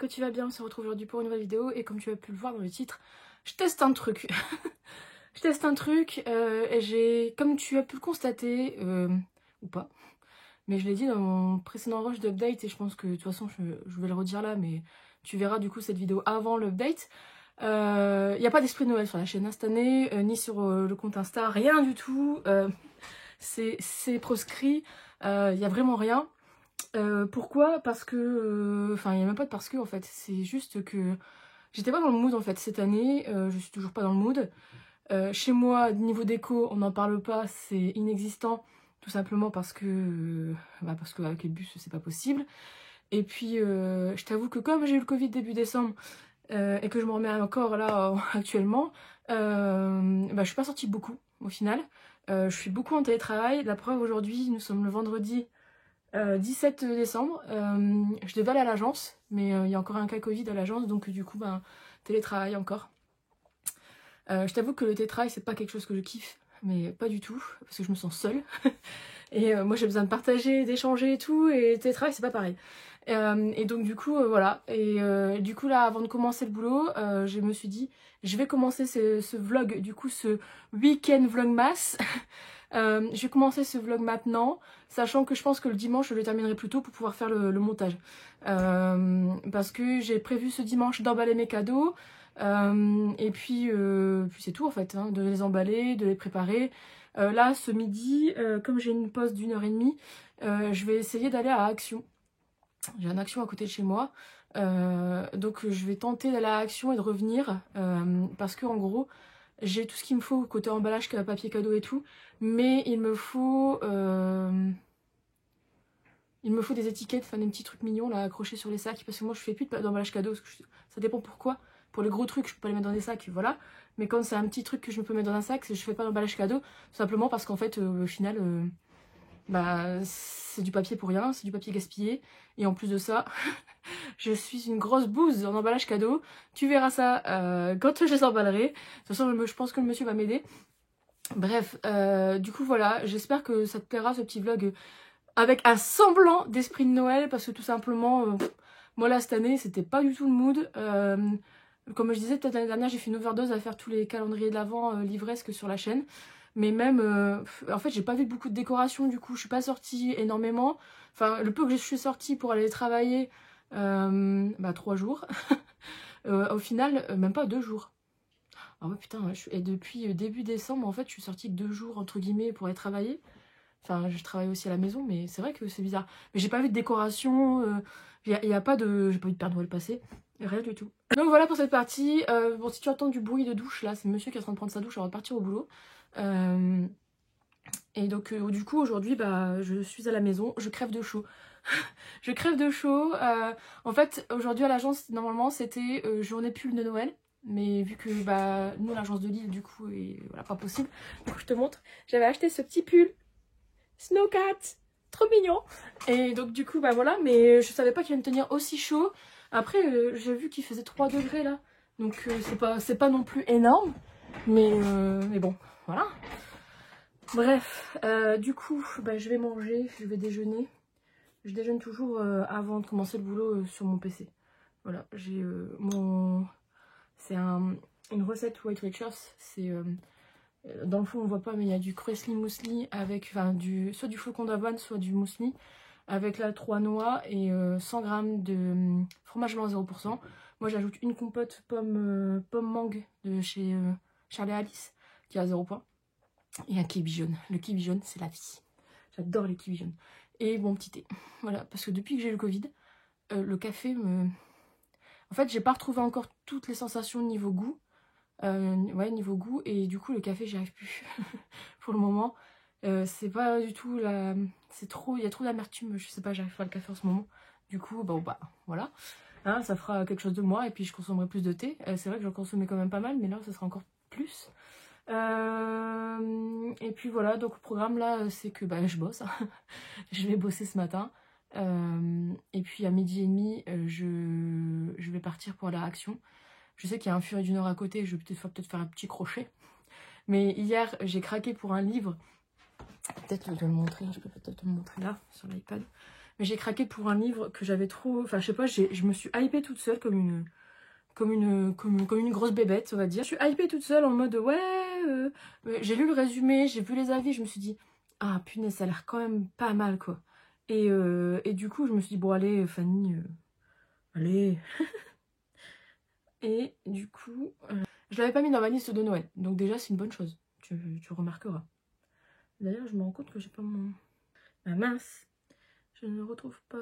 que tu vas bien, on se retrouve aujourd'hui pour une nouvelle vidéo et comme tu as pu le voir dans le titre, je teste un truc. Je teste un truc et j'ai, comme tu as pu le constater, ou pas, mais je l'ai dit dans mon précédent rush d'update et je pense que de toute façon je vais le redire là, mais tu verras du coup cette vidéo avant l'update. Il n'y a pas d'esprit de Noël sur la chaîne hein, cette année, ni sur le compte Insta, rien du tout. C'est proscrit, il n'y a vraiment rien. Pourquoi? Parce que... Enfin, il n'y a même pas de parce que, en fait. C'est juste que j'étais pas dans le mood, en fait, cette année. Je suis toujours pas dans le mood. Chez moi, niveau déco, on n'en parle pas. C'est inexistant. Tout simplement parce que avec les bus, c'est pas possible. Et puis, je t'avoue que comme j'ai eu le Covid début décembre, et que je me remets encore là, actuellement, je suis pas sortie beaucoup, au final. Je suis beaucoup en télétravail. La preuve, aujourd'hui, nous sommes le vendredi 17 décembre, je devais aller à l'agence, mais il y a encore un cas Covid à l'agence, donc du coup, télétravail encore. Je t'avoue que le télétravail, c'est pas quelque chose que je kiffe, mais pas du tout, parce que je me sens seule. Et moi, j'ai besoin de partager, d'échanger et tout, et le télétravail, c'est pas pareil. Et donc, du coup, voilà. Et du coup, là, avant de commencer le boulot, je me suis dit, je vais commencer ce vlog, du coup, ce week-end vlogmas. Je vais commencer ce vlog maintenant, sachant que je pense que le dimanche je le terminerai plus tôt pour pouvoir faire le montage. Parce que j'ai prévu ce dimanche d'emballer mes cadeaux, et puis c'est tout en fait, hein, de les emballer, de les préparer. Là ce midi, comme j'ai une pause d'1h30, je vais essayer d'aller à Action. J'ai un Action à côté de chez moi, donc je vais tenter d'aller à Action et de revenir, parce que en gros j'ai tout ce qu'il me faut côté emballage, papier cadeau et tout, mais il me faut des étiquettes, enfin des petits trucs mignons là accrochés sur les sacs, parce que moi je fais plus d'emballage cadeau, parce que ça dépend pourquoi. Pour les gros trucs je peux pas les mettre dans des sacs, voilà, mais quand c'est un petit truc que je peux mettre dans un sac, je fais pas d'emballage cadeau, tout simplement parce qu'en fait au final c'est du papier pour rien, c'est du papier gaspillé, et en plus de ça je suis une grosse bouse en emballage cadeau. Tu verras ça quand je les emballerai. De toute façon, je pense que le monsieur va m'aider. Bref, du coup voilà, j'espère que ça te plaira ce petit vlog avec un semblant d'esprit de Noël, parce que tout simplement, moi là cette année, c'était pas du tout le mood. Comme je disais, peut-être l'année dernière, j'ai fait une overdose à faire tous les calendriers de l'Avent livresques sur la chaîne. Mais même, en fait, j'ai pas vu beaucoup de décorations, du coup, je suis pas sortie énormément. Enfin, le peu que je suis sortie pour aller travailler, 3 jours. Au final, même pas 2 jours. Ah ouais, putain, et depuis début décembre, en fait, je suis sortie que 2 jours, entre guillemets, pour aller travailler. Enfin, je travaille aussi à la maison, mais c'est vrai que c'est bizarre. Mais j'ai pas vu de décoration, y a pas de... J'ai pas eu de Père Noël passé, rien du tout. Donc voilà pour cette partie. Bon, si tu entends du bruit de douche, là, c'est monsieur qui est en train de prendre sa douche avant de partir au boulot. Et donc, du coup, aujourd'hui, je suis à la maison, je crève de chaud. Je crève de chaud. En fait, aujourd'hui à l'agence, normalement, c'était journée pull de Noël. Mais vu que nous, l'agence de Lille, du coup, et voilà, pas possible. Du coup, je te montre. J'avais acheté ce petit pull Snowcat, trop mignon. Et donc, du coup, voilà. Mais je savais pas qu'il allait me tenir aussi chaud. Après, j'ai vu qu'il faisait 3 degrés là. Donc, c'est pas non plus énorme. Mais bon, voilà. Bref, du coup, je vais manger, je vais déjeuner. Je déjeune toujours avant de commencer le boulot sur mon PC. Voilà, j'ai c'est une recette White Richards. C'est dans le fond on voit pas, mais il y a du Croissant muesli avec, soit du flocon d'avoine, soit du muesli avec la 3 noix et 100 g de fromage blanc à 0%. Moi j'ajoute une compote pomme mangue de chez Charlie Alice qui a 0 point. Et un kiwi jaune. Le kiwi jaune, c'est la vie. J'adore les kiwis jaunes. Et mon petit thé. Voilà, parce que depuis que j'ai eu le Covid, le café me... En fait, j'ai pas retrouvé encore toutes les sensations niveau goût. Niveau goût. Et du coup, le café, j'y arrive plus. Pour le moment. C'est pas du tout la... C'est trop... Il y a trop d'amertume. Je sais pas, j'arrive pas le café en ce moment. Du coup, voilà. Hein, ça fera quelque chose de moi. Et puis, je consommerai plus de thé. C'est vrai que j'en consommais quand même pas mal. Mais là, ça sera encore plus. Et puis voilà, donc le programme là c'est que je bosse. Je vais bosser ce matin, et puis à 12h30 je vais partir pour la Action. Je sais qu'il y a un Furet du Nord à côté, je vais peut-être faire un petit crochet, mais hier j'ai craqué pour un livre. Peut-être te le montrer, je peux peut-être te le montrer là sur l'iPad, mais j'ai craqué pour un livre que j'avais trop... Enfin, je sais pas, je me suis hypée toute seule comme une grosse bébête, on va dire. Je suis hypée toute seule en mode, ouais, j'ai lu le résumé, j'ai vu les avis, je me suis dit, ah punaise, ça a l'air quand même pas mal, quoi. Et du coup, je me suis dit, bon, allez, Fanny, allez. Et du coup, je l'avais pas mis dans ma liste de Noël, donc déjà, c'est une bonne chose, tu remarqueras. D'ailleurs, je me rends compte que j'ai pas mon... Ah mince, je ne le retrouve pas.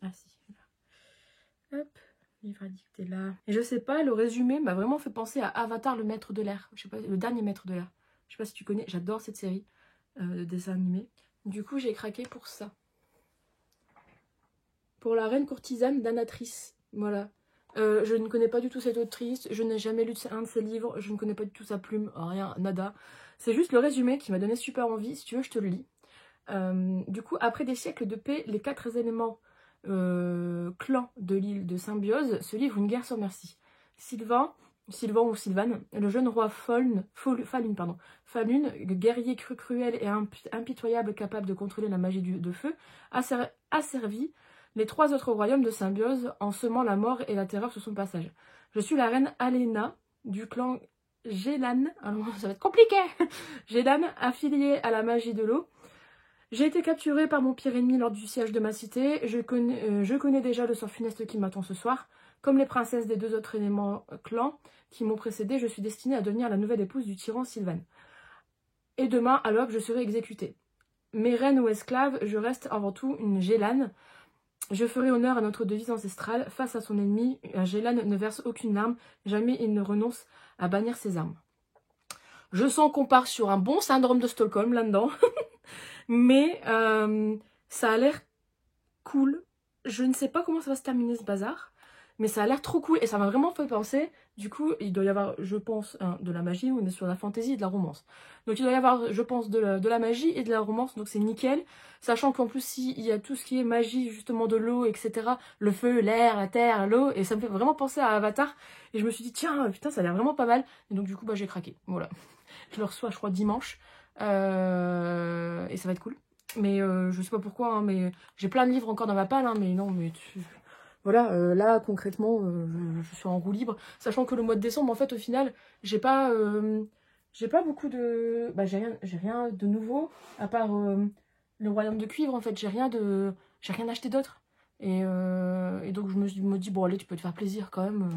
Ah si, là. Hop. Livre à dicter là. Et je sais pas, le résumé m'a vraiment fait penser à Avatar, le maître de l'air. Je sais pas, le dernier maître de l'air. Je sais pas si tu connais, j'adore cette série de dessins animés. Du coup, j'ai craqué pour ça. Pour La Reine courtisane d'Anatrice. Voilà. Je ne connais pas du tout cette autrice, je n'ai jamais lu un de ses livres, je ne connais pas du tout sa plume, rien, nada. C'est juste le résumé qui m'a donné super envie, si tu veux, je te le lis. Du coup, après des siècles de paix, les 4 éléments clan de l'île de Symbiose se livre une guerre sans merci. Sylvain ou Sylvane, le jeune roi Falun, guerrier cruel et impitoyable, capable de contrôler la magie de feu, a servi les 3 autres royaumes de Symbiose en semant la mort et la terreur sur son passage. Je suis la reine Aléna du clan Gélan, alors ça va être compliqué, Gélan, affiliée à la magie de l'eau. J'ai été capturée par mon pire ennemi lors du siège de ma cité. Je connais déjà le sort funeste qui m'attend ce soir. Comme les princesses des 2 autres éléments clans qui m'ont précédée, je suis destinée à devenir la nouvelle épouse du tyran Sylvain. Et demain, à l'aube, je serai exécutée. Mais reine ou esclave, je reste avant tout une Gélane. Je ferai honneur à notre devise ancestrale. Face à son ennemi, un Gélane ne verse aucune larme. Jamais il ne renonce à bannir ses armes. Je sens qu'on part sur un bon syndrome de Stockholm là-dedans. Mais ça a l'air cool. Je ne sais pas comment ça va se terminer ce bazar. Mais ça a l'air trop cool. Et ça m'a vraiment fait penser. Du coup, il doit y avoir, je pense, de la magie. On est sur la fantasy et de la romance. Donc il doit y avoir, je pense, de la magie et de la romance. Donc c'est nickel. Sachant qu'en plus, il y a tout ce qui est magie, justement, de l'eau, etc. Le feu, l'air, la terre, l'eau. Et ça me fait vraiment penser à Avatar. Et je me suis dit, tiens, putain, ça a l'air vraiment pas mal. Et donc du coup, bah, j'ai craqué. Voilà. Je le reçois, je crois, dimanche. Et ça va être cool. Mais je sais pas pourquoi, hein, mais j'ai plein de livres encore dans ma palle, hein, mais non, mais voilà, là concrètement, je suis en roue libre, sachant que le mois de décembre, en fait, au final, j'ai pas beaucoup de, bah, j'ai rien de nouveau à part le royaume de cuivre, en fait, j'ai rien acheté d'autre. Et donc je me dis bon allez, tu peux te faire plaisir quand même.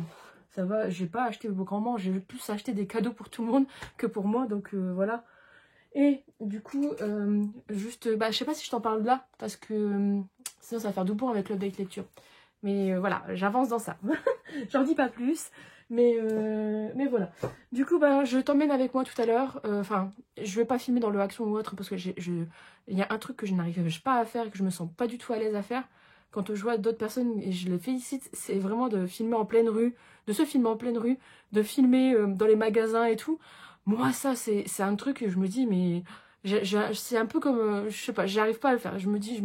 Ça va, j'ai pas acheté grandement, j'ai plus acheté des cadeaux pour tout le monde que pour moi, donc voilà. Et du coup, juste, bah, je sais pas si je t'en parle là, parce que sinon ça va faire doublon avec l'update lecture. Mais voilà, j'avance dans ça. J'en dis pas plus, mais voilà. Du coup, bah, je t'emmène avec moi tout à l'heure. Enfin, je vais pas filmer dans le action ou autre, parce que il y a un truc que je n'arrive pas à faire, que je me sens pas du tout à l'aise à faire. Quand je vois d'autres personnes, et je les félicite, c'est vraiment de filmer en pleine rue, de se filmer en pleine rue, de filmer dans les magasins et tout. Moi, ça, c'est un truc que je me dis, mais c'est un peu comme, je sais pas, j'arrive pas à le faire. Je me dis,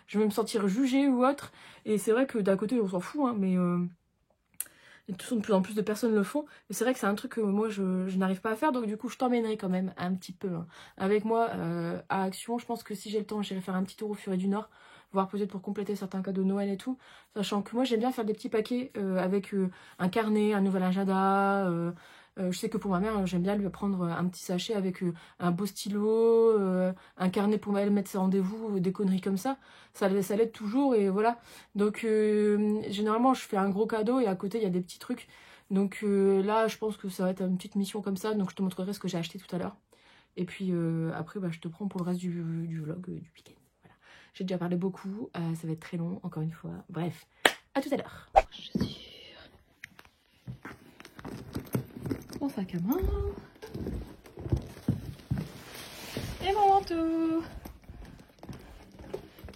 je vais me sentir jugée ou autre. Et c'est vrai que d'un côté, on s'en fout, hein, mais et de plus en plus de personnes le font. Mais c'est vrai que c'est un truc que moi, je n'arrive pas à faire. Donc du coup, je t'emmènerai quand même un petit peu hein, avec moi à Action. Je pense que si j'ai le temps, j'irai faire un petit tour au Furet du Nord, voire peut-être pour compléter certains cadeaux de Noël et tout. Sachant que moi, j'aime bien faire des petits paquets avec un carnet, un nouvel agenda. Je sais que pour ma mère, j'aime bien lui prendre un petit sachet avec un beau stylo, un carnet pour elle mettre ses rendez-vous, des conneries comme ça. Ça l'aide toujours et voilà. Donc généralement, je fais un gros cadeau et à côté, il y a des petits trucs. Donc là, je pense que ça va être une petite mission comme ça. Donc je te montrerai ce que j'ai acheté tout à l'heure. Et puis après, bah, je te prends pour le reste du vlog du week-end. Voilà. J'ai déjà parlé beaucoup. Ça va être très long, encore une fois. Bref, à tout à l'heure. Je suis mon sac à main et mon manteau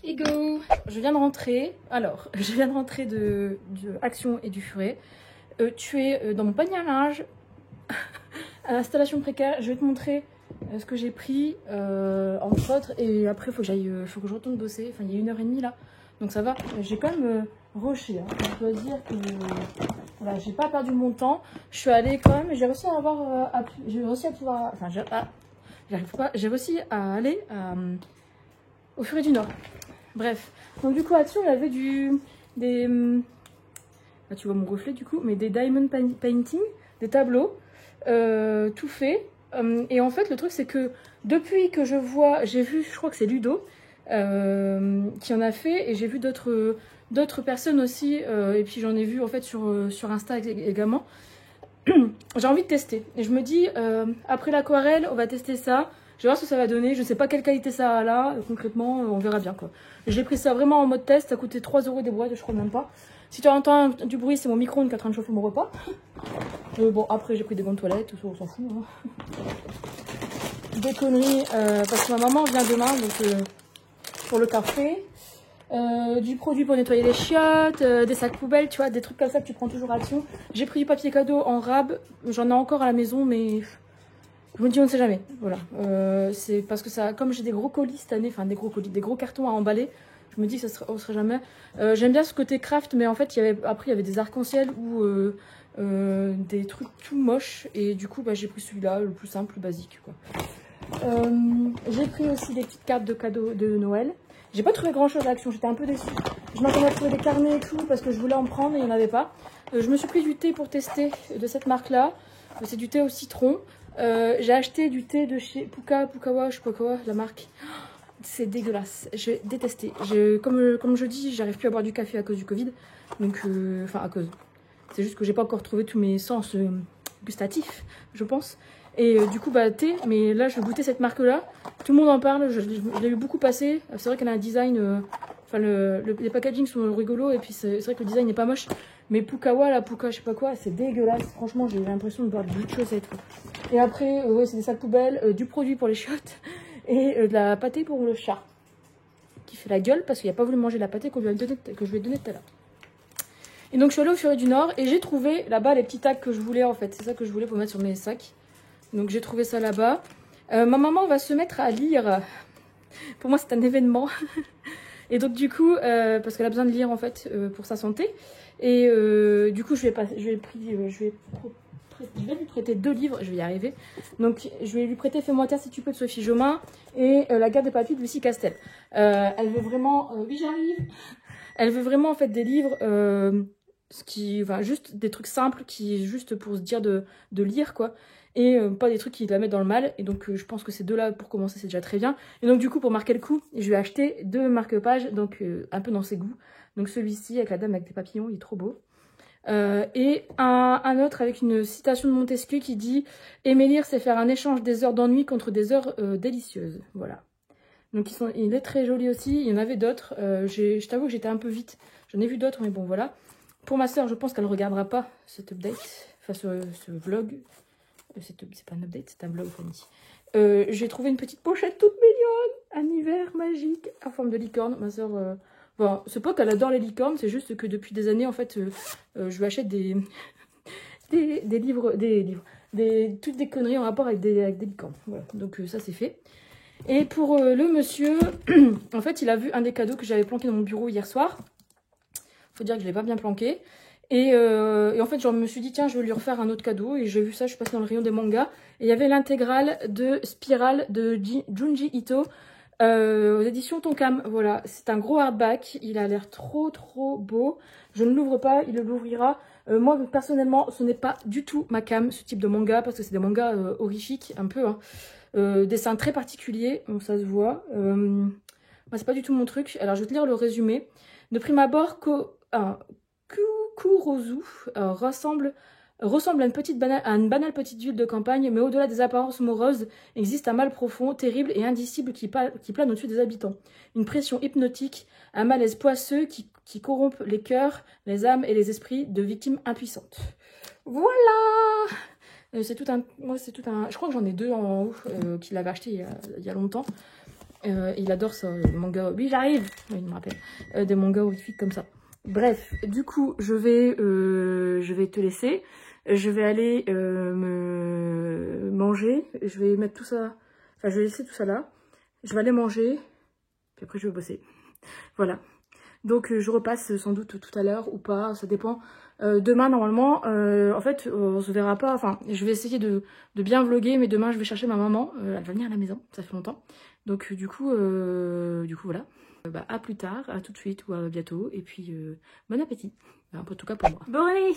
et go. Je viens de rentrer, alors je viens de rentrer de Action et du Furet. Tu es dans mon panier à linge à l'installation précaire. Je vais te montrer ce que j'ai pris entre autres et après faut que je retourne bosser. Enfin il y a 1h30 là, donc ça va. J'ai quand même rushé, hein. Je dois dire que voilà, j'ai pas perdu mon temps. Je suis allée quand même, j'ai réussi à avoir j'ai réussi à pouvoir, enfin j'arrive pas, j'ai réussi à aller au Furet du Nord. Bref. Donc du coup, là-dessus, on avait des... Là, tu vois mon reflet, du coup. Mais des diamond painting, des tableaux, tout fait. Et en fait, le truc, c'est que depuis que j'ai vu, je crois que c'est Ludo, qui en a fait. Et j'ai vu d'autres personnes aussi. Et puis, j'en ai vu, en fait, sur Insta également. J'ai envie de tester. Et je me dis, après l'aquarelle, on va tester ça. Je vais voir ce que ça va donner. Je sais pas quelle qualité ça a là. Concrètement, on verra bien quoi. J'ai pris ça vraiment en mode test. Ça a coûté 3 € des boîtes, je crois même pas. Si tu entends du bruit, c'est mon micro-ondes qui est en train de chauffer mon repas. Bon, après, j'ai pris des gants de toilette. Tout ça, on s'en fout. Hein. Des conneries. Parce que ma maman vient demain. Donc, pour le café. Du produit pour nettoyer les chiottes, des sacs poubelles, tu vois, des trucs comme ça que tu prends toujours à Action. J'ai pris du papier cadeau en rab, j'en ai encore à la maison, mais je me dis on ne sait jamais. Voilà, c'est parce que ça, comme j'ai des gros colis cette année, enfin des gros colis, des gros cartons à emballer, je me dis que on serait jamais. J'aime bien ce côté craft, mais en fait après il y avait des arcs-en-ciel ou des trucs tout moches, et du coup bah, j'ai pris celui-là, le plus simple, le basique quoi. J'ai pris aussi des petites cartes de cadeaux de Noël. J'ai pas trouvé grand chose à Action, j'étais un peu déçue. Je m'attendais à trouver des carnets et tout parce que je voulais en prendre et il n'y en avait pas. Je me suis pris du thé pour tester de cette marque là. C'est du thé au citron. J'ai acheté du thé de chez Pukawa, je sais pas quoi, la marque. C'est dégueulasse, j'ai détesté. Comme je dis, j'arrive plus à boire du café à cause du Covid. Donc, enfin à cause. C'est juste que j'ai pas encore trouvé tous mes sens gustatifs, je pense. Et du coup, bah, thé, mais là, je vais goûter cette marque-là. Tout le monde en parle, je l'ai vu beaucoup passer. C'est vrai qu'elle a un design, enfin, les packagings sont rigolos, et puis c'est vrai que le design n'est pas moche. Mais Pukawa, la Puka, je sais pas quoi, c'est dégueulasse. Franchement, j'ai l'impression de boire de l'huile de chaussette. Et après, ouais, c'est des sacs poubelles, du produit pour les chiottes, et de la pâtée pour le chat. Qui fait la gueule parce qu'il n'a pas voulu manger la pâtée que je lui ai donnée tout à l'heure. Et donc, je suis allée au Furet du Nord, et j'ai trouvé là-bas les petits tags que je voulais, en fait. C'est ça que je voulais pour mettre sur mes sacs. Donc j'ai trouvé ça là-bas. Ma maman va se mettre à lire. Pour moi c'est un événement. Et donc du coup, parce qu'elle a besoin de lire en fait pour sa santé. Et du coup je vais lui prêter 2 livres, je vais y arriver. Donc je vais lui prêter Fais-moi taire si tu peux de Sophie Jomain et La guerre des papilles de Lucie Castel. Elle veut vraiment... oui j'arrive. Elle veut vraiment en fait des livres... enfin, juste des trucs simples qui juste pour se dire de lire quoi. Et pas des trucs qui la mettent dans le mal. Et donc je pense que ces 2-là pour commencer c'est déjà très bien. Et donc du coup pour marquer le coup, je vais acheter 2 marque-pages, donc un peu dans ses goûts. Donc celui-ci avec la dame avec des papillons, il est trop beau. Et un autre avec une citation de Montesquieu qui dit « Aimer lire c'est faire un échange des heures d'ennui contre des heures délicieuses ». Voilà. Donc il est très joli aussi, il y en avait d'autres. Je t'avoue que j'étais un peu vite. J'en ai vu d'autres mais bon voilà. Pour ma soeur, je pense qu'elle ne regardera pas cet update, enfin ce vlog. C'est pas un update, c'est un vlog, Fanny. J'ai trouvé une petite pochette toute mignonne, un hiver magique, en forme de licorne. Ma soeur, bon, c'est pas qu'elle adore les licornes, c'est juste que depuis des années, en fait, je lui achète des livres, toutes des conneries en rapport avec des licornes. Voilà, donc ça c'est fait. Et pour le monsieur, en fait, il a vu un des cadeaux que j'avais planqué dans mon bureau hier soir. Faut dire que je l'ai pas bien planqué. Et en fait, je me suis dit, tiens, je vais lui refaire un autre cadeau. Et j'ai vu ça, je suis passée dans le rayon des mangas. Et il y avait l'intégrale de Spiral de Junji Ito aux éditions Tonkam. Voilà, c'est un gros hardback. Il a l'air trop beau. Je ne l'ouvre pas, il l'ouvrira. Moi, personnellement, ce n'est pas du tout ma cam, ce type de manga, parce que c'est des mangas horrifiques, un peu. Hein. Dessin très particulier, donc ça se voit. Moi, c'est pas du tout mon truc. Alors, je vais te lire le résumé. De prime abord, Kurozu ressemble à une banale petite ville de campagne, mais au-delà des apparences moroses, existe un mal profond, terrible et indicible qui plane au-dessus des habitants. Une pression hypnotique, un malaise poisseux qui corrompt les cœurs, les âmes et les esprits de victimes impuissantes. Voilà. C'est tout un... Je crois que j'en ai 2 en haut qu'il avait acheté il y a longtemps. Il adore ça, le manga. Oui, j'arrive. Oui, il me rappelle. Des mangas horrifiques comme ça. Bref, du coup, je vais te laisser. Je vais aller me manger. Je vais mettre tout ça... Enfin, je vais laisser tout ça là. Je vais aller manger. Puis après, je vais bosser. Voilà. Donc je repasse sans doute tout à l'heure ou pas, ça dépend. Demain normalement, en fait on se verra pas, enfin je vais essayer de bien vlogger, mais demain je vais chercher ma maman, elle va venir à la maison, ça fait longtemps. Donc du coup voilà. Bah, à plus tard, à tout de suite ou à bientôt, et puis bon appétit, en tout cas pour moi. Bon allez,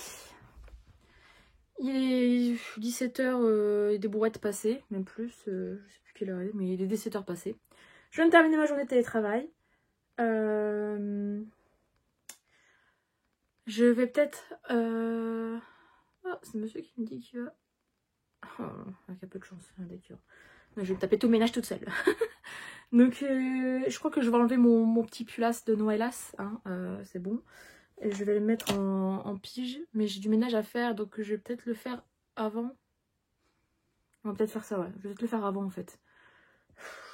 il est 17h et des brouettes passées, même plus, je sais plus quelle heure il est, mais il est 17h passées. Je viens de terminer ma journée de télétravail. Je vais peut-être... Oh, c'est monsieur qui me dit qu'il va... Oh, avec un peu de chance, hein, d'accord. Je vais me taper tout le ménage toute seule. Donc, je crois que je vais enlever mon petit pulasse de Noëlas. Hein, c'est bon. Et je vais le mettre en pige. Mais j'ai du ménage à faire, donc je vais peut-être le faire avant. On va peut-être faire ça, ouais. Je vais peut-être le faire avant, en fait.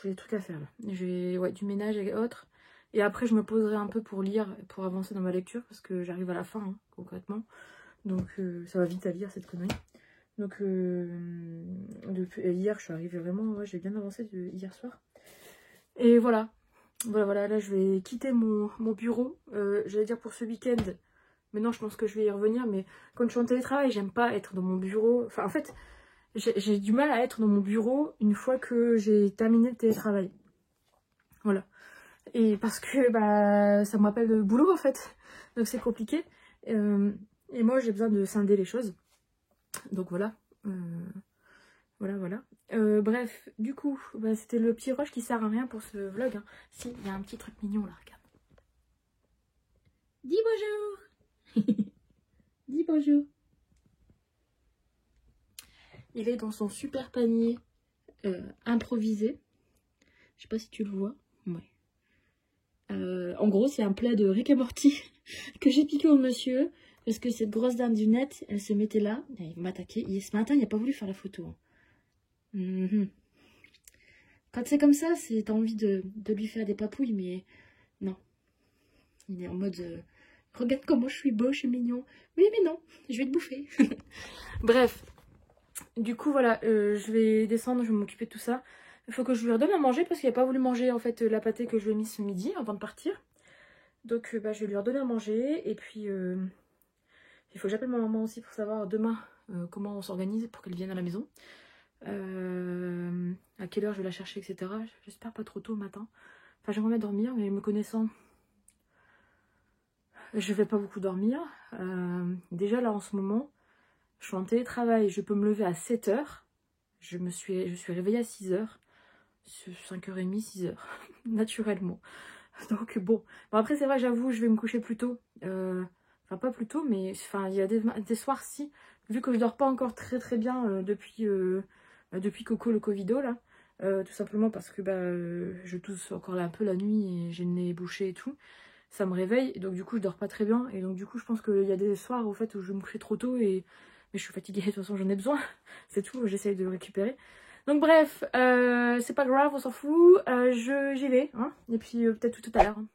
J'ai des trucs à faire, là. J'ai du ménage et autres. Et après, je me poserai un peu pour lire, pour avancer dans ma lecture, parce que j'arrive à la fin, hein, concrètement. Donc, ça va vite à lire, cette connerie. Donc, depuis hier, je suis arrivée vraiment... Ouais, j'ai bien avancé hier soir. Et voilà. Voilà, là, je vais quitter mon bureau. J'allais dire pour ce week-end. Mais non, je pense que je vais y revenir. Mais quand je suis en télétravail, j'aime pas être dans mon bureau. Enfin, en fait, j'ai du mal à être dans mon bureau une fois que j'ai terminé le télétravail. Voilà. Et parce que bah ça me rappelle le boulot en fait. Donc c'est compliqué. Et moi j'ai besoin de scinder les choses. Donc voilà. Voilà. Bref, du coup, bah, c'était le petit rush qui sert à rien pour ce vlog. Hein. Si, il y a un petit truc mignon là, regarde. Dis bonjour. Dis bonjour. Il est dans son super panier improvisé. Je sais pas si tu le vois. Ouais. En gros, c'est un plat de Rick et Morty que j'ai piqué au monsieur. Parce que cette grosse dame du net, elle se mettait là. Elle m'attaquait. Ce matin, il n'a pas voulu faire la photo. Quand c'est comme ça, t'as envie de lui faire des papouilles, mais non. Il est en mode, regarde comment je suis beau, je suis mignon. Oui, mais non, je vais te bouffer. Bref, du coup, voilà, je vais descendre, je vais m'occuper de tout ça. Il faut que je lui redonne à manger parce qu'il n'a pas voulu manger en fait la pâtée que je lui ai mise ce midi avant de partir. Donc, bah, je vais lui redonner à manger et puis... il faut que j'appelle ma maman aussi pour savoir demain comment on s'organise pour qu'elle vienne à la maison. À quelle heure je vais la chercher, etc. J'espère pas trop tôt le matin. Enfin, j'aimerais bien dormir, mais me connaissant, je vais pas beaucoup dormir. Déjà là en ce moment, je suis en télétravail, je peux me lever à 7h. Je suis réveillée à 6h. 5h30, 6h. Naturellement. Donc bon. Après c'est vrai, j'avoue, je vais me coucher plus tôt. Enfin pas plus tôt, mais enfin il y a des soirs si. Vu que je dors pas encore très bien depuis Coco le Covido là. Tout simplement parce que je tousse encore un peu la nuit et j'ai le nez bouché et tout. Ça me réveille, et donc du coup je dors pas très bien. Et donc du coup je pense qu'il y a des soirs au fait où je me couche trop tôt mais je suis fatiguée, de toute façon j'en ai besoin. C'est tout, j'essaye de récupérer. Donc bref, c'est pas grave, on s'en fout. J'y vais, hein. Et puis peut-être tout à l'heure. Hein.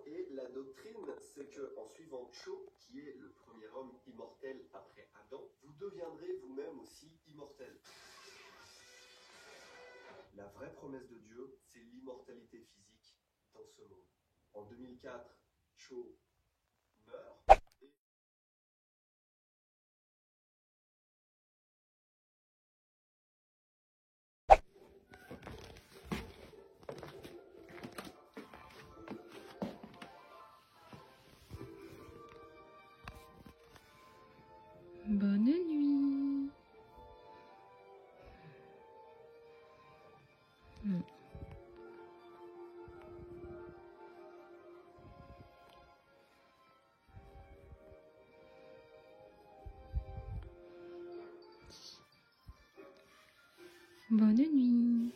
Et la doctrine, c'est que en suivant Cho, qui est le premier homme immortel après Adam, vous deviendrez vous-même aussi immortel. La vraie promesse de Dieu, c'est l'immortalité physique dans ce monde. En 2004, Cho meurt. Bonne nuit. Bonne nuit.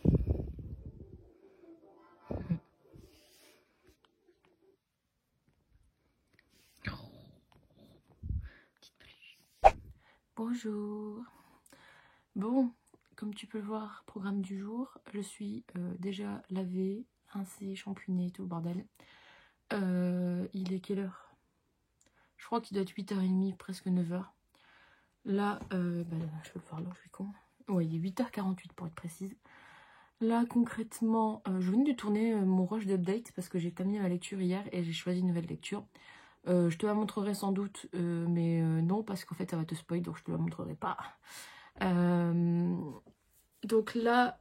Bonjour. Bon, comme tu peux le voir, programme du jour, je suis déjà lavée, rincée, champunée, tout le bordel. Il est quelle heure? Je crois qu'il doit être 8h30, presque 9h. Là, je peux le voir là, je suis con. Ouais, il est 8h48 pour être précise. Là, concrètement, je viens de tourner mon rush d'update parce que j'ai terminé ma lecture hier et j'ai choisi une nouvelle lecture. Je te la montrerai sans doute, mais non, parce qu'en fait, ça va te spoil, donc je te la montrerai pas. Donc là,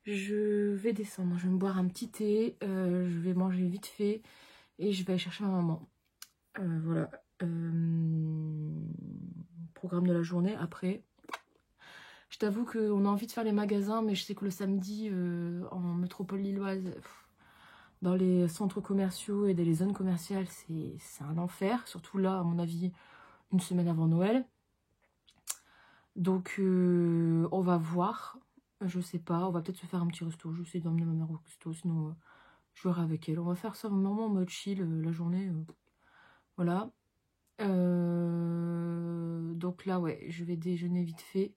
je vais descendre, je vais me boire un petit thé, je vais manger vite fait et je vais aller chercher ma maman. Voilà. Programme de la journée après. Je t'avoue qu'on a envie de faire les magasins, mais je sais que le samedi, en métropole lilloise, dans les centres commerciaux et dans les zones commerciales, c'est un enfer. Surtout là, à mon avis, une semaine avant Noël. Donc, on va voir. Je sais pas, on va peut-être se faire un petit resto. Je sais d'emmener ma mère au resto, sinon je verrai avec elle. On va faire ça vraiment en mode chill la journée. Voilà. Donc là, ouais, je vais déjeuner vite fait.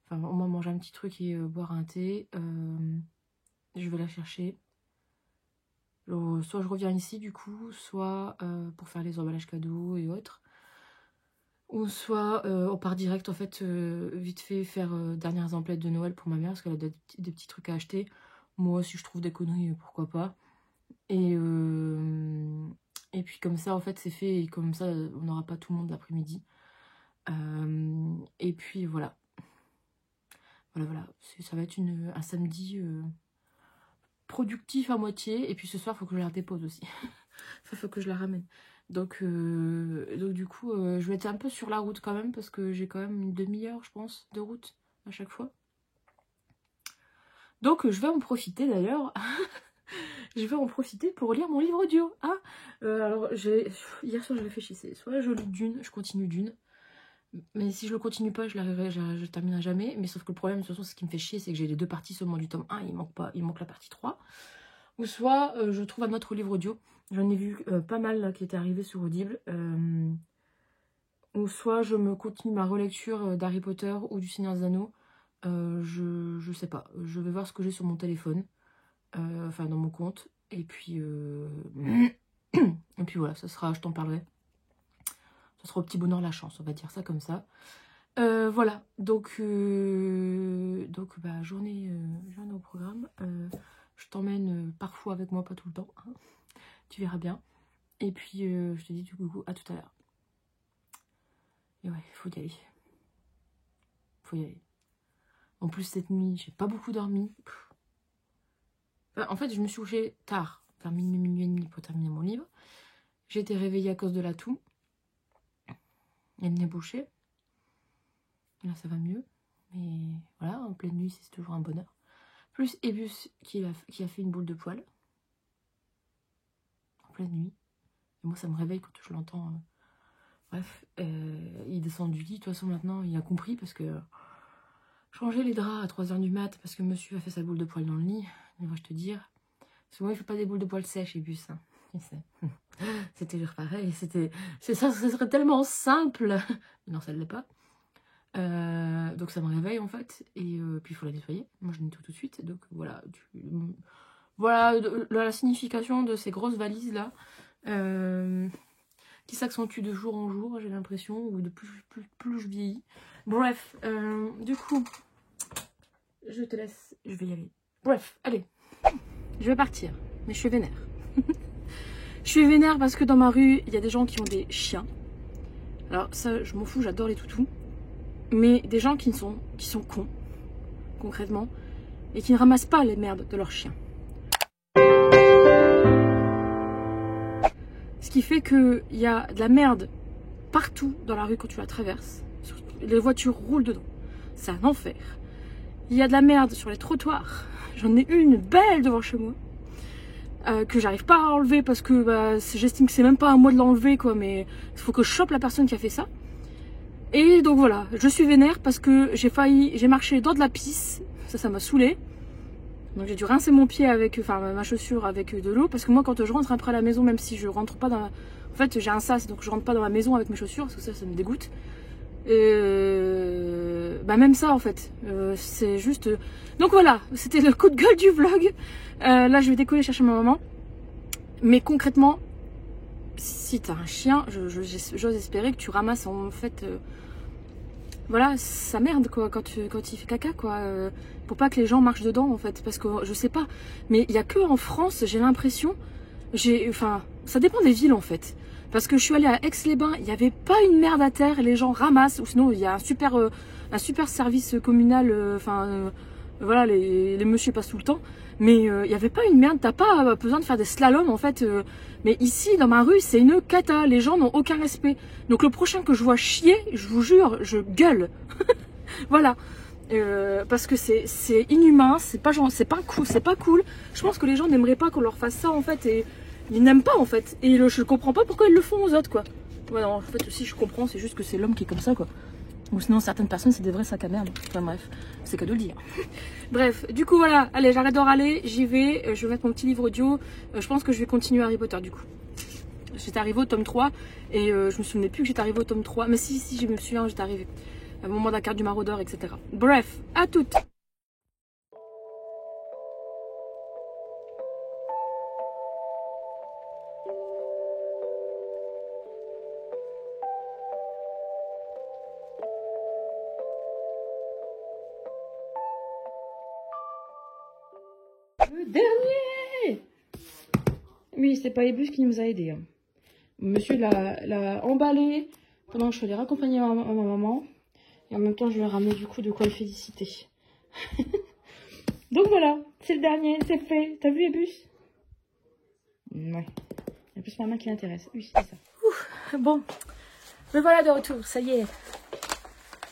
Enfin, on va manger un petit truc et boire un thé. Je vais la chercher. Soit je reviens ici du coup, soit pour faire les emballages cadeaux et autres. Ou soit on part direct en fait, vite fait faire dernières emplettes de Noël pour ma mère parce qu'elle a des petits trucs à acheter. Moi si je trouve des conneries, pourquoi pas. Et puis comme ça en fait c'est fait et comme ça on n'aura pas tout le monde l'après-midi. Et puis voilà. Voilà. Ça va être un samedi productif à moitié. Et puis ce soir, il faut que je la dépose aussi. Il faut que je la ramène. Donc du coup, je vais être un peu sur la route quand même. Parce que j'ai quand même une demi-heure, je pense, de route à chaque fois. Donc je vais en profiter d'ailleurs. Je vais en profiter pour lire mon livre audio. Ah, alors, hier soir, je réfléchissais. Soit je lis Dune, je continue Dune. Mais si je le continue pas, je terminerai jamais. Mais sauf que le problème, de toute façon, ce qui me fait chier, c'est que j'ai les 2 parties seulement du tome 1. Il manque la partie 3. Ou soit je trouve un autre livre audio. J'en ai vu pas mal là, qui étaient arrivés sur Audible. Ou soit je me continue ma relecture d'Harry Potter ou du Seigneur des Anneaux. Je sais pas. Je vais voir ce que j'ai sur mon téléphone. Enfin, dans mon compte. Et puis, et puis voilà, ça sera, je t'en parlerai. Ça sera au petit bonheur la chance, on va dire ça comme ça. Voilà, donc bah, journée au programme. Je t'emmène parfois avec moi, pas tout le temps. Hein. Tu verras bien. Et puis, je te dis du coucou, à tout à l'heure. Et ouais, faut y aller. Faut y aller. En plus, cette nuit, j'ai pas beaucoup dormi. Enfin, en fait, je me suis couchée tard, vers minuit et demi pour terminer mon livre. J'ai été réveillée à cause de la toux. Et le nez bouché. Et là, ça va mieux. Mais voilà, en pleine nuit, c'est toujours un bonheur. Plus Ebus qui a fait une boule de poil. En pleine nuit. Et moi, ça me réveille quand je l'entends. Bref, il descend du lit. De toute façon, maintenant, il a compris parce que changer les draps à 3h du mat parce que monsieur a fait sa boule de poil dans le lit. Devrais-je te dire. Parce que moi, il ne fait pas des boules de poil sèches, Ebus. Hein. C'était toujours pareil. Ça serait tellement simple. Mais non, ça ne l'est pas. Donc ça me réveille en fait. Et puis il faut la nettoyer. Moi je nettoie tout de suite. Donc voilà. Voilà la signification de ces grosses valises là. Qui s'accentuent de jour en jour, j'ai l'impression. Ou de plus je vieillis. Bref. Du coup, je te laisse. Je vais y aller. Bref, allez. Je vais partir. Mais je suis vénère. Je suis vénère parce que dans ma rue, il y a des gens qui ont des chiens. Alors ça, je m'en fous, j'adore les toutous. Mais des gens qui sont cons, concrètement, et qui ne ramassent pas les merdes de leurs chiens. Ce qui fait qu'il y a de la merde partout dans la rue quand tu la traverses. Les voitures roulent dedans. C'est un enfer. Il y a de la merde sur les trottoirs. J'en ai une belle devant chez moi. Que j'arrive pas à enlever parce que bah, j'estime que c'est même pas à moi de l'enlever quoi, mais il faut que je chope la personne qui a fait ça. Et donc voilà, je suis vénère parce que j'ai marché dans de la pisse, ça m'a saoulée. Donc j'ai dû rincer mon pied avec, enfin ma chaussure avec de l'eau parce que moi quand je rentre après à la maison, même si je rentre pas dans la... En fait j'ai un sas donc je rentre pas dans la maison avec mes chaussures parce que ça me dégoûte. Bah même ça en fait, c'est juste... Donc voilà, c'était le coup de gueule du vlog. Là je vais décoller chercher ma maman. Mais concrètement, si t'as un chien, j'ose espérer que tu ramasses en fait voilà, ça merde quoi quand il fait caca quoi. Pour pas que les gens marchent dedans en fait, parce que je sais pas, mais il y a que en France, j'ai l'impression, enfin, ça dépend des villes en fait. Parce que je suis allée à Aix-les-Bains, il n'y avait pas une merde à terre, les gens ramassent, ou sinon il y a un super service communal, voilà, les messieurs passent tout le temps, mais il n'y avait pas une merde, t'as pas besoin de faire des slaloms en fait, mais ici dans ma rue c'est une cata, les gens n'ont aucun respect, donc le prochain que je vois chier, je vous jure, je gueule, voilà. Parce que c'est inhumain, c'est pas cool, je pense que les gens n'aimeraient pas qu'on leur fasse ça en fait, et ils n'aiment pas en fait, et je comprends pas pourquoi ils le font aux autres quoi. Ouais, non, en fait aussi je comprends, c'est juste que c'est l'homme qui est comme ça quoi. Ou sinon certaines personnes c'est des vrais sacs à merde. Enfin bref, c'est qu'à de le dire. Bref, du coup voilà, allez j'arrête d'en râler, j'y vais, je vais mettre mon petit livre audio, je pense que je vais continuer Harry Potter du coup. J'étais arrivée au tome 3 et je me souvenais plus que j'étais arrivée au tome 3, mais si je me souviens, j'étais arrivée. Au moment de la carte du maraudeur, etc. Bref, à toutes. Le dernier. Oui, c'est pas Ebus qui nous a aidés. Hein. Monsieur l'a emballé pendant que je suis allée raccompagner ma maman. Et en même temps, je lui ai ramené du coup de quoi le féliciter. Donc voilà, c'est le dernier, c'est fait. T'as vu Ebus? Ouais. Il y a plus ma main qui l'intéresse. Oui, c'est ça. Ouf, bon, me voilà de retour, ça y est.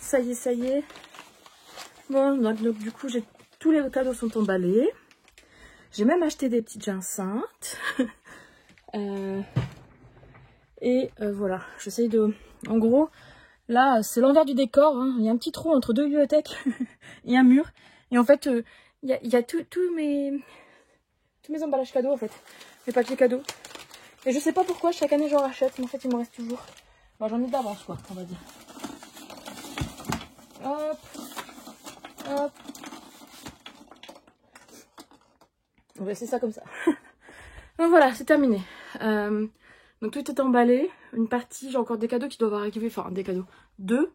Ça y est. Bon, donc du coup, tous les cadeaux sont emballés. J'ai même acheté des petites enceintes. Voilà, j'essaye de... En gros, là, c'est l'envers du décor. Hein. Il y a un petit trou entre deux bibliothèques et un mur. Et en fait, il y a tous mes emballages cadeaux, en fait. Mes papiers cadeaux. Et je sais pas pourquoi, chaque année, j'en rachète. Mais en fait, il m'en reste toujours. Bon, j'en ai d'avance, quoi, on va dire. Hop. Hop. On va laisser ça comme ça. Donc voilà, c'est terminé. Donc tout est emballé. Une partie, j'ai encore des cadeaux qui doivent arriver. Enfin, des cadeaux. 2.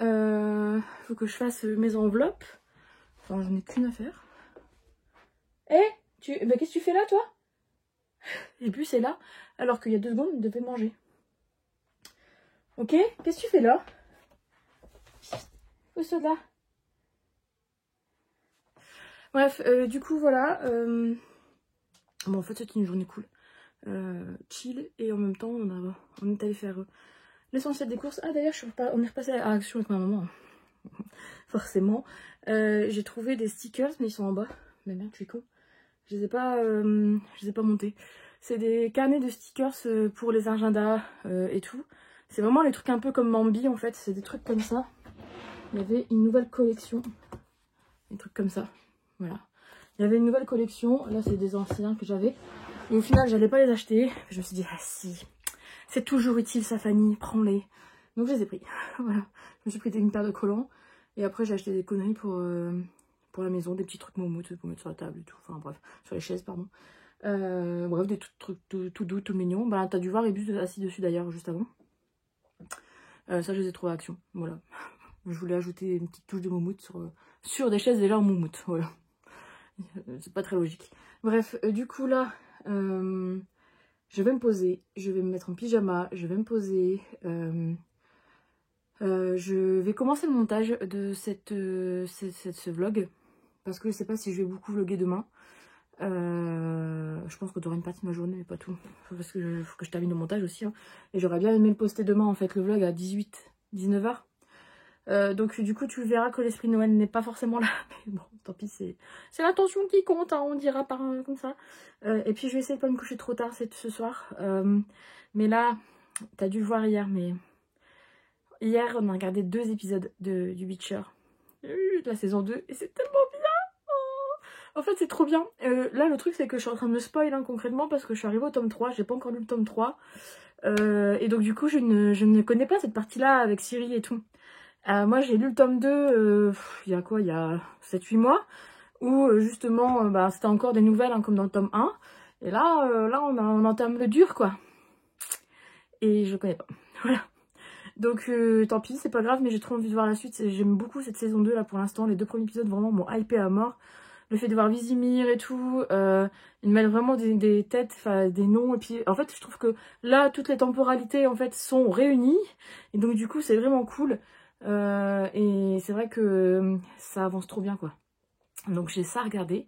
Faut que je fasse mes enveloppes. Enfin, j'en ai qu'une à faire. Qu'est-ce que tu fais là, toi? Et puis c'est là, alors qu'il y a 2 secondes, il devait manger. Ok? Qu'est-ce que tu fais là? Où ça là? Bref, du coup, voilà. Bon, en fait, c'était une journée cool. Chill, et en même temps, on est allé faire l'essentiel des courses. Ah, d'ailleurs, on est repassé à Action avec ma maman. Forcément. J'ai trouvé des stickers, mais ils sont en bas. Mais merde, je suis con. Je les ai pas montés. C'est des carnets de stickers pour les agendas et tout. C'est vraiment les trucs un peu comme Mambi en fait. C'est des trucs comme ça. Il y avait une nouvelle collection. Des trucs comme ça. Voilà. Il y avait une nouvelle collection. Là, c'est des anciens que j'avais. Et au final, j'allais pas les acheter. Je me suis dit, ah si. C'est toujours utile ça, Fanny. Prends-les. Donc, je les ai pris. Voilà. Je me suis pris une paire de collants. Et après, j'ai acheté des conneries pour la maison. Des petits trucs moumoutes pour mettre sur la table et tout. Enfin, bref. Sur les chaises, pardon. Bref, des trucs tout doux, tout mignons. Bah, t'as dû voir Ebus assis dessus d'ailleurs, juste avant. Ça, je les ai trouvés à Action. Voilà. Je voulais ajouter une petite touche de moumoute sur des chaises déjà en moumoute. Voilà. C'est pas très logique. Bref, du coup, là, je vais me poser. Je vais me mettre en pyjama. Je vais me poser. Je vais commencer le montage de ce vlog. Parce que je sais pas si je vais beaucoup vlogger demain. Je pense que tu auras une partie de ma journée, mais pas tout. Parce que faut que je termine le montage aussi. Hein. Et j'aurais bien aimé le poster demain, en fait, le vlog à 19h. Donc du coup, tu verras que l'esprit de Noël n'est pas forcément là. Mais bon, tant pis, c'est l'intention qui compte, hein, on dira comme ça. Et puis, je vais essayer de pas me coucher trop tard ce soir. Mais là, t'as dû le voir hier, mais... Hier, on a regardé 2 épisodes du Witcher. De la saison 2. Et c'est tellement bien. En fait, c'est trop bien. Là, le truc, c'est que je suis en train de me spoil hein, concrètement parce que je suis arrivée au tome 3. J'ai pas encore lu le tome 3. Et donc, du coup, je ne connais pas cette partie-là avec Ciri et tout. Moi, j'ai lu le tome 2 il y a quoi? Il y a 7-8 mois. Où, justement, c'était encore des nouvelles hein, comme dans le tome 1. Et là, on entame le dur, quoi. Et je connais pas. Voilà. Donc tant pis, c'est pas grave, mais j'ai trop envie de voir la suite. J'aime beaucoup cette saison 2 là pour l'instant. Les 2 premiers épisodes vraiment m'ont hypé à mort. Le fait de voir Vizimir et tout, ils mettent vraiment des têtes, enfin des noms. Et puis en fait, je trouve que là, toutes les temporalités en fait sont réunies. Et donc du coup, c'est vraiment cool. Et c'est vrai que ça avance trop bien quoi. Donc j'ai ça à regarder.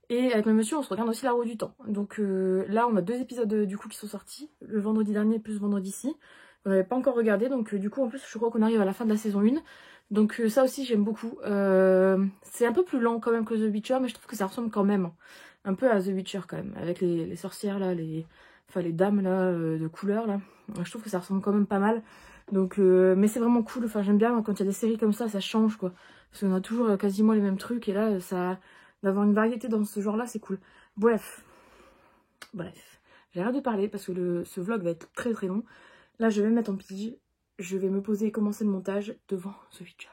Et avec le monsieur, on se regarde aussi La Roue du Temps. Donc là, on a 2 épisodes du coup qui sont sortis. Le vendredi dernier plus vendredi-ci. On n'avait pas encore regardé. Donc du coup, en plus, je crois qu'on arrive à la fin de la saison 1. Donc ça aussi, j'aime beaucoup. C'est un peu plus lent quand même que The Witcher. Mais je trouve que ça ressemble quand même un peu à The Witcher quand même. Avec les sorcières là, enfin, les dames là, de couleur là. Je trouve que ça ressemble quand même pas mal. Donc, mais c'est vraiment cool. Enfin, j'aime bien quand il y a des séries comme ça change quoi. Parce qu'on a toujours quasiment les mêmes trucs. Et là, ça... D'avoir une variété dans ce genre-là, c'est cool. Bref. J'ai hâte de parler parce que ce vlog va être très très long. Là, je vais me mettre en pige. Je vais me poser et commencer le montage devant The Witcher.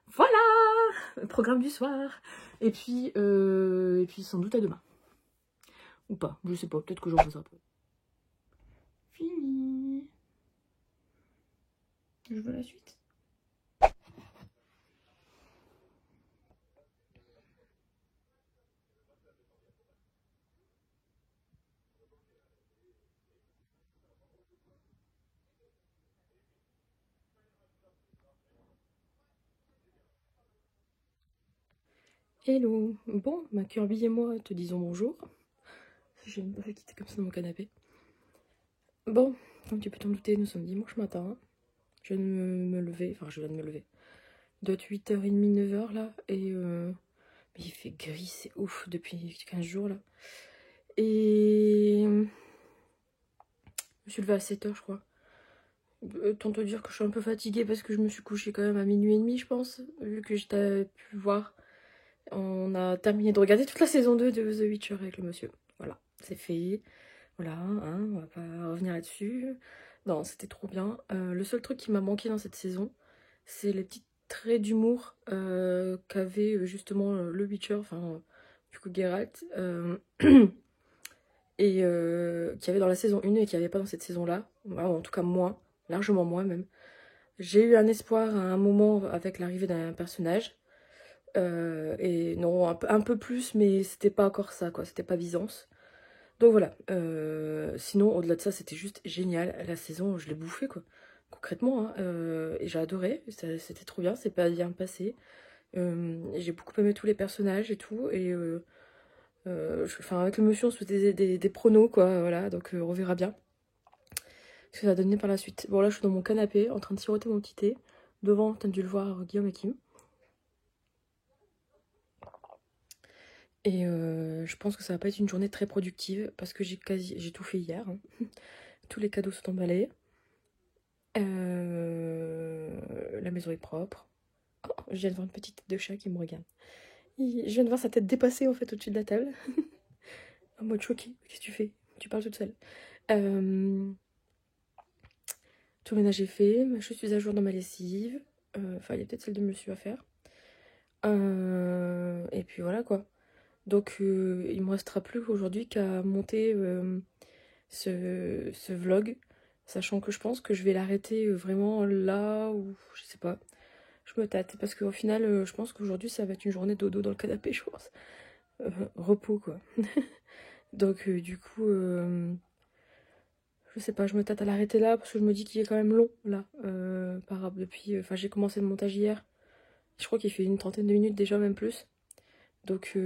Voilà le programme du soir. Et puis sans doute à demain. Ou pas, je sais pas. Peut-être que j'en ferai un peu. Fini. Je veux la suite. Hello. Bon, ma Kirby et moi te disons bonjour. Je ne pas fait quitter comme ça dans mon canapé. Bon, comme tu peux t'en douter, nous sommes dimanche matin. Je viens de me lever, enfin je viens de me lever. Il doit être 8h30, 9h là. Et il fait gris, c'est ouf depuis 15 jours là. Et je me suis levée à 7h je crois. Tant te dire que je suis un peu fatiguée parce que je me suis couchée quand même à minuit et demi je pense. Vu que t'avais pu voir. On a terminé de regarder toute la saison 2 de The Witcher avec le monsieur. Voilà, c'est fait. Voilà, hein, on va pas revenir là-dessus. Non, c'était trop bien. Le seul truc qui m'a manqué dans cette saison, c'est les petits traits d'humour qu'avait justement le Witcher, enfin, du coup Geralt, et qu'il y avait dans la saison 1 et qu'il n'y avait pas dans cette saison-là. Voilà, en tout cas moins, largement moins même. J'ai eu un espoir à un moment avec l'arrivée d'un personnage. Et non, un peu plus, mais c'était pas encore ça, quoi. C'était pas Byzance. Donc voilà. Sinon, au-delà de ça, c'était juste génial. La saison, je l'ai bouffée, quoi. Concrètement, hein, et j'ai adoré. C'était trop bien, c'est pas bien passé. J'ai beaucoup aimé tous les personnages et tout. Et enfin, avec le monsieur, on se faisait des pronos, quoi. Voilà, donc on verra bien ce que ça va donner par la suite. Bon, là, je suis dans mon canapé, en train de siroter mon petit thé. Devant, t'as dû le voir, Guillaume et Kim. Et je pense que ça va pas être une journée très productive parce que j'ai tout fait hier. Hein. Tous les cadeaux sont emballés. La maison est propre. Oh, je viens de voir une petite tête de chat qui me regarde. Je viens de voir sa tête dépasser en fait au-dessus de la table. En mode choquée. Qu'est-ce que tu fais? Tu parles toute seule. Tout le ménage est fait. Je suis à jour dans ma lessive. Enfin, il y a peut-être celle de monsieur à faire. Et puis voilà quoi. Donc il me restera plus qu'aujourd'hui qu'à monter ce vlog, sachant que je pense que je vais l'arrêter vraiment là où je sais pas. Je me tâte parce qu'au final je pense qu'aujourd'hui ça va être une journée dodo dans le canapé, je pense. Repos quoi. Donc du coup je sais pas, je me tâte à l'arrêter là parce que je me dis qu'il est quand même long là depuis enfin j'ai commencé le montage hier. Je crois qu'il fait une trentaine de minutes déjà, même plus. Donc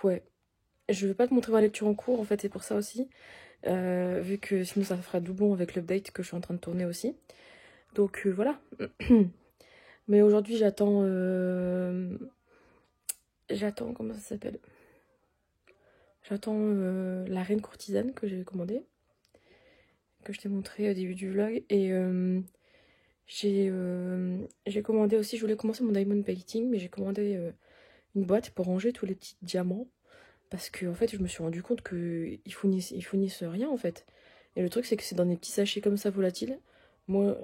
ouais. Je vais pas te montrer ma lecture en cours, en fait, c'est pour ça aussi. Vu que sinon ça fera doublon avec l'update que je suis en train de tourner aussi. Donc voilà. Mais aujourd'hui j'attends... J'attends, comment ça s'appelle? J'attends la reine courtisane que j'ai commandée. Que je t'ai montré au début du vlog. Et j'ai commandé aussi, je voulais commencer mon diamond painting, mais j'ai commandé une boîte pour ranger tous les petits diamants. Parce que en fait, je me suis rendu compte qu'ils fournissent rien en fait. Et le truc, c'est que c'est dans des petits sachets comme ça volatiles. Moi,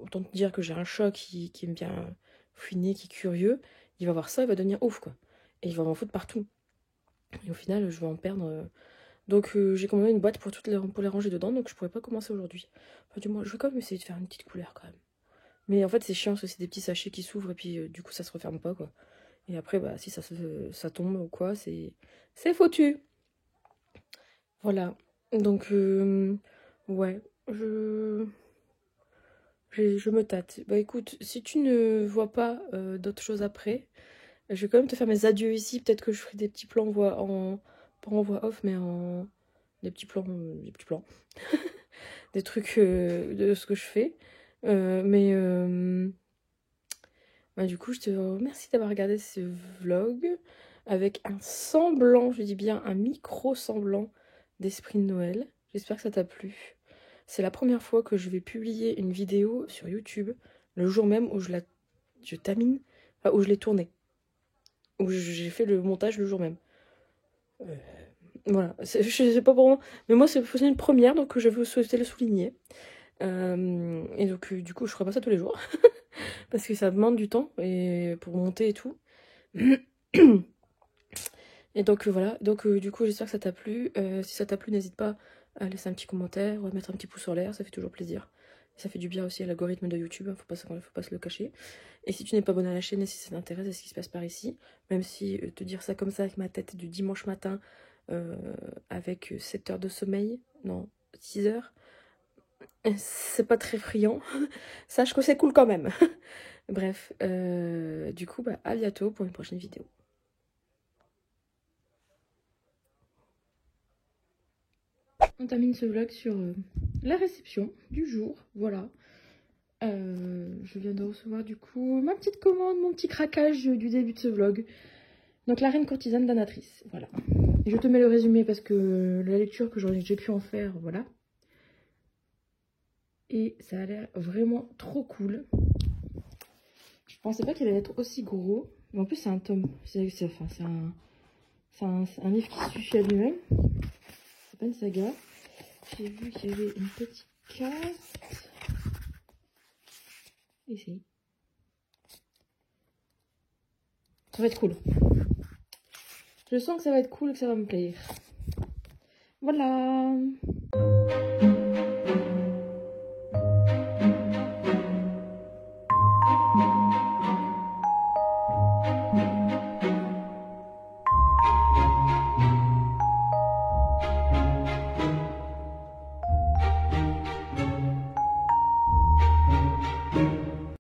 autant te dire que j'ai un chat qui aime bien fouiner, qui est curieux. Il va voir ça, il va devenir ouf quoi. Et il va m'en foutre partout. Et au final, je vais en perdre Donc j'ai commandé une boîte pour pour les ranger dedans, donc je pourrais pas commencer aujourd'hui. Enfin, du moins, je vais quand même essayer de faire une petite couleur quand même. Mais en fait c'est chiant parce que c'est des petits sachets qui s'ouvrent et puis du coup ça se referme pas quoi. Et après bah si ça tombe ou quoi, c'est foutu. Voilà. Donc ouais, je me tâte. Bah écoute, si tu ne vois pas d'autres choses après, je vais quand même te faire mes adieux ici. Peut-être que je ferai des petits plans pas en voix off, mais en des petits plans, des trucs de ce que je fais. Bah, du coup, je te remercie d'avoir regardé ce vlog avec un semblant, je dis bien un micro semblant d'esprit de Noël. J'espère que ça t'a plu. C'est la première fois que je vais publier une vidéo sur YouTube le jour même où je termine, enfin, où je l'ai tournée, où j'ai fait le montage le jour même. Voilà, je sais pas pour moi, mais moi c'est une première, donc je veux souhaiter le souligner. Et donc du coup je ferai pas ça tous les jours, parce que ça demande du temps et pour monter et tout. Et donc voilà, donc du coup j'espère que ça t'a plu. Si ça t'a plu, n'hésite pas à laisser un petit commentaire ou à mettre un petit pouce en l'air, ça fait toujours plaisir. Et ça fait du bien aussi à l'algorithme de YouTube, faut pas se le cacher. Et si tu n'es pas abonné à la chaîne et si ça t'intéresse à ce qui se passe par ici, même si te dire ça comme ça avec ma tête du dimanche matin, avec 7 heures de sommeil, non, 6 heures, c'est pas très friand, sache que c'est cool quand même. Bref, du coup, bah, à bientôt pour une prochaine vidéo. On termine ce vlog sur la réception du jour, voilà. Je viens de recevoir du coup ma petite commande, mon petit craquage du début de ce vlog. Donc la reine courtisane d'Anatrice, voilà. Et je te mets le résumé parce que la lecture que j'ai pu en faire, voilà. Et ça a l'air vraiment trop cool. Je pensais pas qu'il allait être aussi gros. Mais en plus c'est un tome, c'est un livre qui suffit à lui-même. C'est pas une saga. J'ai vu qu'il y avait une petite carte. Ici. Ça va être cool. Je sens que ça va être cool et que ça va me plaire. Voilà.